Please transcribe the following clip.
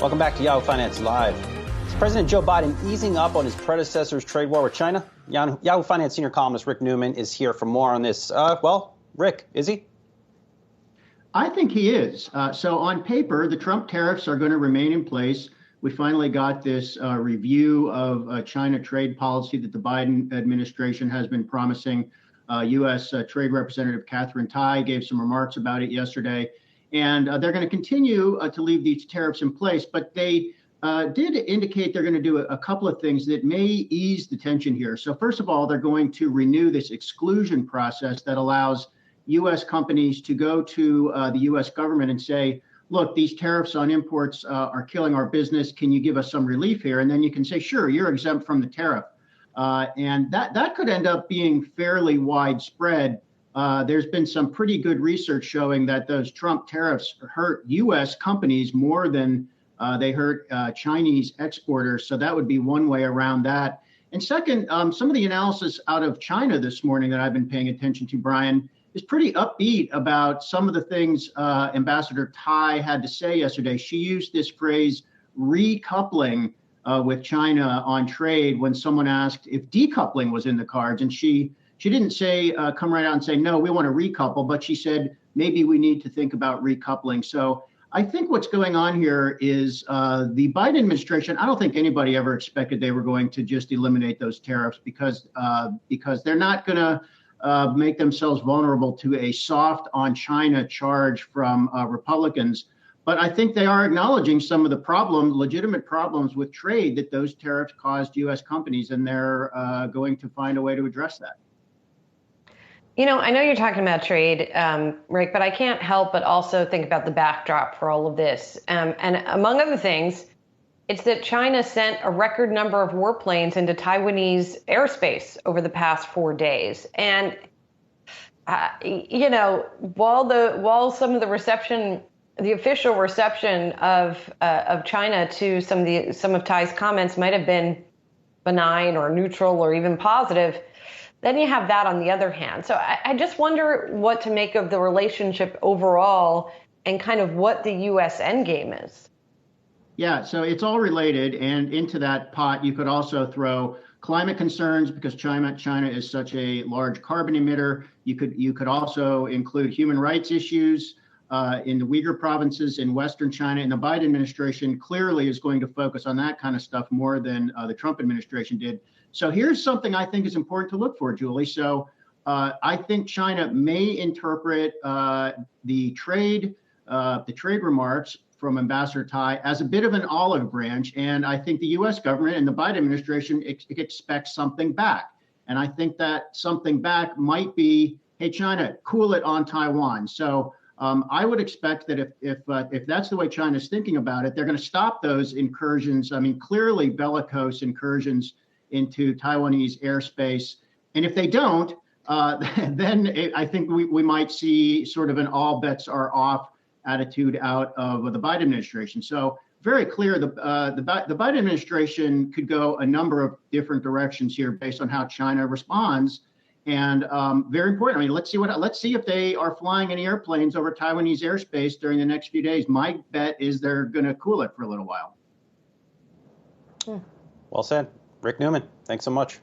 Welcome back to Yahoo Finance Live. Is President Joe Biden easing up on his predecessor's trade war with China? Yahoo Finance senior columnist Rick Newman is here for more on this. Rick, is he? I think he is. So on paper, the Trump tariffs are going to remain in place. We finally got this review of China trade policy that the Biden administration has been promising. U.S. Trade Representative Catherine Tai gave some remarks about it yesterday. And they're going to continue to leave these tariffs in place. But they did indicate they're going to do a couple of things that may ease the tension here. So first of all, they're going to renew this exclusion process that allows U.S. companies to go to the U.S. government and say, look, these tariffs on imports are killing our business. Can you give us some relief here? And then you can say, sure, you're exempt from the tariff. And that could end up being fairly widespread. There's been some pretty good research showing that those Trump tariffs hurt U.S. companies more than they hurt Chinese exporters. So that would be one way around that. And second, some of the analysis out of China this morning that I've been paying attention to, Brian, is pretty upbeat about some of the things Ambassador Tai had to say yesterday. She used this phrase, recoupling with China on trade, when someone asked if decoupling was in the cards. And she didn't say, come right out and say, no, we want to recouple, but she said, maybe we need to think about recoupling. So I think what's going on here is the Biden administration, I don't think anybody ever expected they were going to just eliminate those tariffs because they're not going to make themselves vulnerable to a soft on China charge from Republicans. But I think they are acknowledging some of the legitimate problems with trade that those tariffs caused U.S. companies, and they're going to find a way to address that. You know, I know you're talking about trade, Rick, but I can't help but also think about the backdrop for all of this. And among other things, it's that China sent a record number of warplanes into Taiwanese airspace over the past 4 days. And, while some of the official reception of China to some of Tai's comments might have been benign or neutral or even positive, then you have that on the other hand. So I just wonder what to make of the relationship overall and kind of what the U.S. endgame is. Yeah, so it's all related, and into that pot you could also throw climate concerns because China is such a large carbon emitter. You could also include human rights issues in the Uyghur provinces in Western China, and the Biden administration clearly is going to focus on that kind of stuff more than the Trump administration did. So here's something I think is important to look for, Julie. So I think China may interpret the trade remarks from Ambassador Tai as a bit of an olive branch. And I think the U.S. government and the Biden administration expects something back. And I think that something back might be, hey, China, cool it on Taiwan. So I would expect that if that's the way China's thinking about it, they're going to stop those incursions. I mean, clearly bellicose incursions into Taiwanese airspace. And if they don't, then I think we might see sort of an all bets are off attitude out of the Biden administration. So very clear, the Biden administration could go a number of different directions here based on how China responds. And very important. I mean, let's see if they are flying any airplanes over Taiwanese airspace during the next few days. My bet is they're going to cool it for a little while. Well said. Rick Newman, thanks so much.